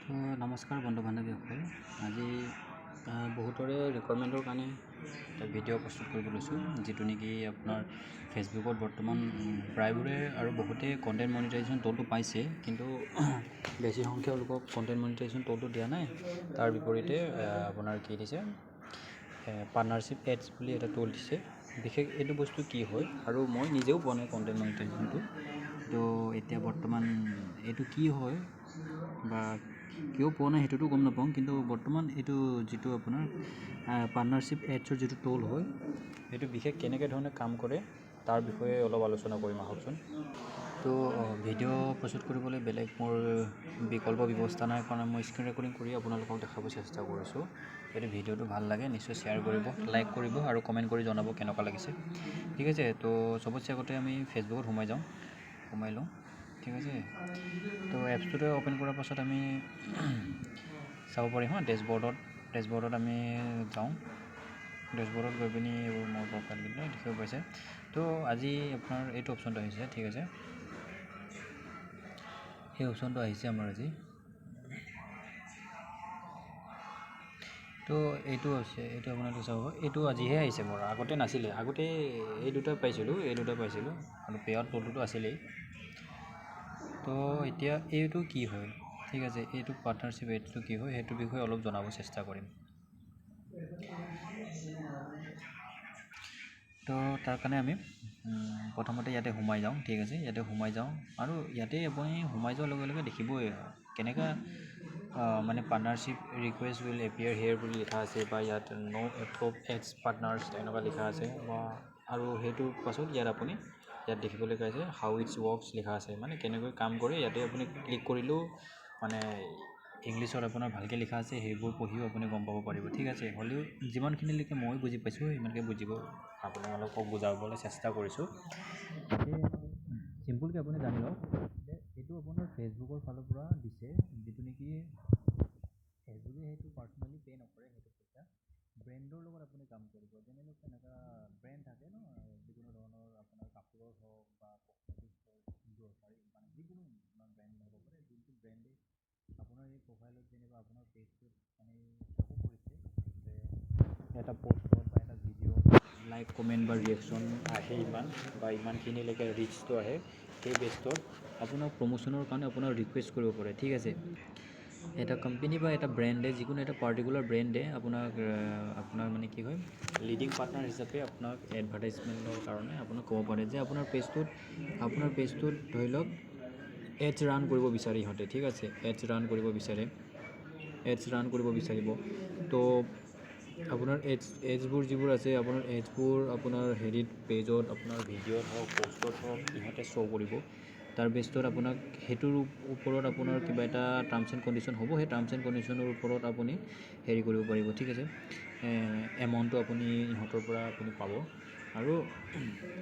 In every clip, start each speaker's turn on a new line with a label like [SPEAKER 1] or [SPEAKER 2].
[SPEAKER 1] তো নমস্কাৰ বন্ধু বান্ধৱীসকল, আজি বহুতৰে ৰিকুৱাৰমেণ্টৰ কাৰণে এটা ভিডিঅ' প্ৰস্তুত কৰিব লৈছোঁ, যিটো নেকি আপোনাৰ ফেচবুকত বৰ্তমান প্ৰায়বোৰে আৰু বহুতেই কণ্টেণ্ট মনিটাইজেশ্যন টুলটো পাইছে, কিন্তু বেছি সংখ্যক লোকক কণ্টেণ্ট মনিটাইজেশ্যন টুলটো দিয়া নাই। তাৰ বিপৰীতে আপোনাৰ কি দিছে, পাৰ্টনাৰশ্বিপ এডছ বুলি এটা টুল দিছে। বিশেষ এইটো বস্তু কি হয়, আৰু মই নিজেও পোৱা নাই কণ্টেণ্ট মনিটাইজেশ্যনটো। তো এতিয়া বৰ্তমান এইটো কি হয় বা কিয় পোৱা নাই সেইটোতো গম নাপাওঁ, কিন্তু বৰ্তমান এইটো যিটো আপোনাৰ পাৰ্টনাৰশ্বিপ এডছৰ যিটো টুল হয়, সেইটো বিশেষ কেনেকৈ ধৰণে কাম কৰে তাৰ বিষয়ে অলপ আলোচনা কৰিম আহকচোন। তো ভিডিঅ' প্ৰস্তুত কৰিবলৈ বেলেগ মোৰ বিকল্প ব্যৱস্থা নাই, কাৰণ মই স্ক্ৰীণ ৰেকৰ্ডিং কৰি আপোনালোকক দেখাব চেষ্টা কৰিছোঁ। যদি ভিডিঅ'টো ভাল লাগে নিশ্চয় শ্বেয়াৰ কৰিব, লাইক কৰিব আৰু কমেণ্ট কৰি জনাব কেনেকুৱা লাগিছে। ঠিক আছে, তো চবতছে আগতে আমি ফেচবুকত সোমাই লওঁ। ঠিক আছে, তো এপছটোতে অ'পেন কৰাৰ পাছত আমি চাব পাৰিম ডেছবৰ্ডত আমি যাওঁ। ডেছবৰ্ডত গৈ পিনি এইবোৰ মোৰ প্ৰফাইলকেইটা দেখিব পাইছে। তো আজি আপোনাৰ এইটো অপশ্যনটো আহিছে। ঠিক আছে, সেই অপশ্যনটো আহিছে আমাৰ আজি। তো এইটো আপোনালোকে চাব, এইটো আজিহে আহিছে মোৰ, আগতে নাছিলে। আগতে এই দুটা পাইছিলোঁ আৰু পেআউট টুলটোতো আছিলেই। তো এতিয়া এইটো কি হয়, ঠিক আছে, এইটো পাৰ্টনাৰশ্বিপ এডছটো কি হয় সেইটোৰ বিষয়ে অলপ জনাব চেষ্টা কৰিম। তো তাৰ কাৰণে আমি প্ৰথমতে ইয়াতে সোমাই যাওঁ। ঠিক আছে, ইয়াতে সোমাই যাওঁ, আৰু ইয়াতে আপুনি সোমাই যোৱাৰ লগে লগে দেখিবই কেনেকুৱা মানে partnership request will appear hair বুলি লিখা আছে, বা ইয়াত ন' এপ্ৰুভ এডছ পাৰ্টনাৰ্ছ এনেকুৱা লিখা আছে, বা আৰু সেইটোৰ পাছত ইয়াত দেখিবলৈ পাইছে হাউ ইটছ ৱৰ্কছ লিখা আছে, মানে কেনেকৈ কাম কৰে। ইয়াতে আপুনি ক্লিক কৰিলেও মানে ইংলিছত আপোনাৰ ভালকৈ লিখা আছে, সেইবোৰ পঢ়িও আপুনি গম পাব পাৰিব। ঠিক আছে, হ'লেও যিমানখিনিলৈকে মই বুজি পাইছোঁ সিমানকৈ আপোনালোকক বুজাবলৈ চেষ্টা কৰিছোঁ। চিম্পুলকৈ আপুনি জানি লওক যে এইটো আপোনাৰ ফেচবুকৰ ফালৰ পৰা দিছে, যিটো নেকি ফেচবুকে সেইটো পাৰ্চনেলি পে' নকৰে, সেইটো পইচা ব্ৰেণ্ডৰ লগত আপুনি কাম কৰিব। যেনেকৈ এনেকুৱা ব্ৰেণ্ড থাকে ন, যিকোনো ধৰণৰ আপোনাৰ কাপোৰৰ হওক বা কচমেটিক্স হওক, গ্ৰ'চাৰী, মানে যিকোনো আপোনাৰ ব্ৰেণ্ড হ'ব পাৰে, যোনটো ব্ৰেণ্ডে আপোনাৰ এই প্ৰফাইলত যেনিবা আপোনাৰ পেজটোত মানে শ্ব' কৰিছে যে এটা পষ্টত বা এটা ভিডিঅ'ত লাইক কমেণ্ট বা ৰিয়েকশ্যন আহে ইমানখিনিলৈকে ৰিচটো আহে, সেই বেষ্টত আপোনাৰ প্ৰমোশ্যনৰ কাৰণে আপোনাৰ ৰিকুৱেষ্ট কৰিব পাৰে। ঠিক আছে, এটা কোম্পানী বা এটা ব্ৰেণ্ডে, যিকোনো এটা পাৰ্টিকুলাৰ ব্ৰেণ্ডে আপোনাৰ মানে কি হয়, লিডিং পাৰ্টনাৰ হিচাপে আপোনাক এডভাৰটাইজমেণ্টৰ কাৰণে আপোনাক ক'ব পাৰে যে আপোনাৰ পেজটোত ধৰি লওক এডছ ৰান কৰিব বিচাৰে ইহঁতে। ঠিক আছে, এডছ ৰান কৰিব বিচাৰিব। তো আপোনাৰ এডছবোৰ যিবোৰ আছে, আপোনাৰ হেৰিত পেজত, আপোনাৰ ভিডিঅ'ত হওক, পষ্টত হওক, ইহঁতে শ্ব' কৰিব। তাৰ বেষ্টত আপোনাক সেইটোৰ ওপৰত আপোনাৰ কিবা এটা টাৰ্মছ এণ্ড কণ্ডিশ্যন হ'ব, সেই টাৰ্মছ এণ্ড কণ্ডিশ্যনৰ ওপৰত আপুনি হেৰি কৰিব পাৰিব। ঠিক আছে, এমাউণ্টটো আপুনি ইহঁতৰ পৰা আপুনি পাব, আৰু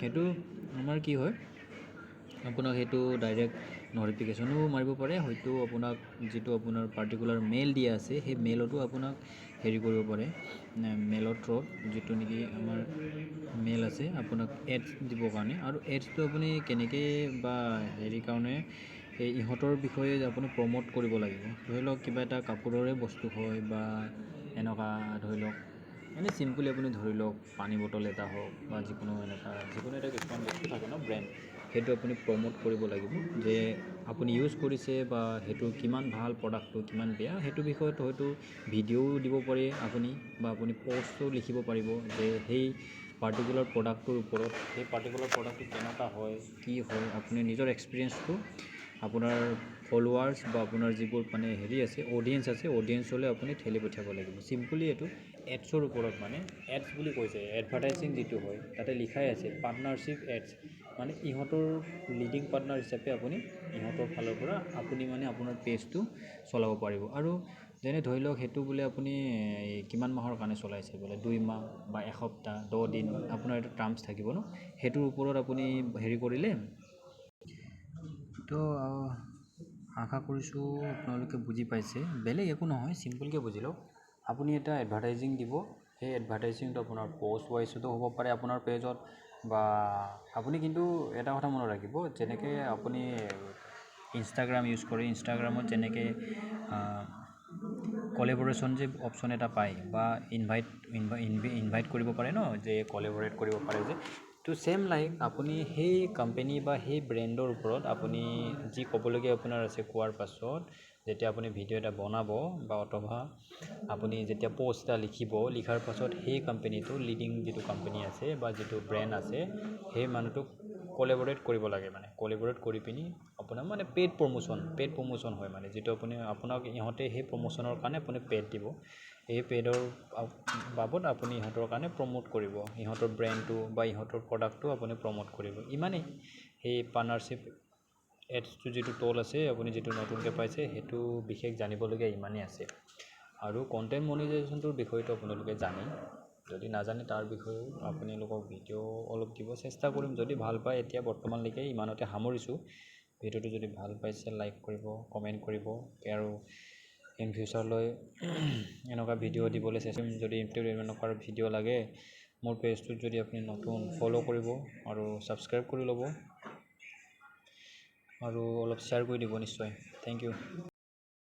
[SPEAKER 1] সেইটো আমাৰ কি হয়, আপোনাক সেইটো ডাইৰেক্ট ন'টিফিকেশ্যনো মাৰিব পাৰে। হয়তো আপোনাক যিটো আপোনাৰ পাৰ্টিকুলাৰ মেইল দিয়া আছে, সেই মেইলতো আপোনাক হেৰি কৰিব পাৰে, মেইলৰ থ্ৰুত, যিটো নেকি আমাৰ মেইল আছে আপোনাক এডছ দিবৰ কাৰণে। আৰু এডছটো আপুনি কেনেকৈ বা হেৰি কাৰণে ইহঁতৰ বিষয়ে আপুনি প্ৰম'ট কৰিব লাগিব। ধৰি লওক কিবা এটা কাপোৰৰে বস্তু হয়, বা এনেকুৱা ধৰি লওক এনেই চিম্পলি আপুনি ধৰি লওক পানী বটল এটা হওক, বা যিকোনো এটা কিছুমান বস্তু থাকে ন ব্ৰেণ্ড, সেইটো আপুনি প্ৰম'ট কৰিব লাগিব যে আপুনি ইউজ কৰিছে, বা সেইটো কিমান ভাল, প্ৰডাক্টটো কিমান বেয়া, সেইটো বিষয়ত হয়তো ভিডিঅ'ও দিব পাৰে আপুনি, বা আপুনি পষ্টো লিখিব পাৰিব যে সেই পাৰ্টিকুলাৰ প্ৰডাক্টটোৰ ওপৰত, সেই পাৰ্টিকুলাৰ প্ৰডাক্টটো কেনেকুৱা হয়, কি হয়, আপুনি নিজৰ এক্সপিৰিয়েঞ্চটো আপোনাৰ ফলোৱাৰ্ছ বা আপোনাৰ যিবোৰ মানে হেৰি আছে, অডিয়েঞ্চলৈ আপুনি ঠেলি পঠিয়াব লাগিব। চিম্পলি এইটো এডছৰ ওপৰত, মানে এডছ বুলি কৈছে, এডভাৰটাইজিং যিটো হয় তাতে লিখাই আছে পাৰ্টনাৰশ্বিপ এডছ, মানে ইহঁতৰ লিডিং পাৰ্টনাৰ হিচাপে আপুনি ইহঁতৰ ফালৰ পৰা আপুনি মানে আপোনাৰ পেজটো চলাব পাৰিব। আৰু যেনে ধৰি লওক সেইটো বোলে আপুনি কিমান মাহৰ কাৰণে চলাইছে, বোলে 2 মাহ বা এসপ্তাহ, 10 দিন, আপোনাৰ এটা টাৰ্মছ থাকিব ন, সেইটোৰ ওপৰত আপুনি হেৰি কৰিলে। তো আশা কৰিছোঁ আপোনালোকে বুজি পাইছে, বেলেগ একো নহয়, চিম্পলকৈ বুজি লওক। আপুনি এটা এডভাৰটাইজিং দিব, সেই এডভাৰটাইজিংটো আপোনাৰ পষ্ট ৱাইজতো হ'ব পাৰে আপোনাৰ পেজত, বা আপুনি কিন্তু এটা কথা মনত ৰাখিব, যেনেকৈ আপুনি ইনষ্টাগ্ৰাম ইউজ কৰে, ইনষ্টাগ্ৰামত যেনেকৈ কলেবৰেশ্যন যে অপশ্যন এটা পায় বা ইনভাইট কৰিব পাৰে ন, যে কলেবৰেট কৰিব পাৰে যে, তো ছেম লাইক আপুনি সেই কোম্পানী বা সেই ব্ৰেণ্ডৰ ওপৰত আপুনি যি ক'বলগীয়া আপোনাৰ আছে কোৱাৰ পাছত যেতিয়া আপুনি ভিডিঅ' এটা বনাব বা অথবা আপুনি যেতিয়া পষ্ট এটা লিখাৰ পাছত সেই কোম্পানীটো লিডিং যিটো কোম্পানী আছে বা যিটো ব্ৰেণ্ড আছে সেই মানুহটোক কলেবৰেট কৰিব লাগে, মানে কলেবৰেট কৰি পিনি আপোনাৰ মানে পেইড প্ৰমোশ্যন হয়, মানে যিটো আপোনাক ইহঁতে সেই প্ৰমোশ্যনৰ কাৰণে আপুনি পেইড দিব, এই পেইডৰ বাবদ আপুনি ইহঁতৰ কাৰণে প্ৰমোট কৰিব, ইহঁতৰ ব্ৰেণ্ডটো বা ইহঁতৰ প্ৰডাক্টটো আপুনি প্ৰমোট কৰিব, ইমানেই। সেই পাৰ্টনাৰশ্বিপ এডছটো যিটো টল আছে আপুনি যিটো নতুনকৈ পাইছে সেইটো বিশেষ জানিবলগীয়া ইমানেই আছে। আৰু কণ্টেণ্ট মনিটাইজেশ্যনটোৰ বিষয়টো আপোনালোকে জানে, যদি নাজানে তাৰ বিষয়েও আপোনালোকক ভিডিঅ' অলপ দিব চেষ্টা কৰিম, যদি ভাল পায়। এতিয়া বৰ্তমানলৈকে ইমানতে সামৰিছোঁ। ভিডিঅ'টো যদি ভাল পাইছে লাইক কৰিব, কমেণ্ট কৰিব, আৰু ইন ফিউচাৰলৈ এনেকুৱা ভিডিঅ' দিবলৈ চেষ্টা কৰিম। যদি এনেকুৱা ভিডিঅ' লাগে মোৰ পেজটোত যদি আপুনি নতুন ফ'ল' কৰিব আৰু ছাবস্ক্ৰাইব কৰি ল'ব আৰু অলপ শ্বেয়াৰ কৰি দিব নিশ্চয়। Thank U.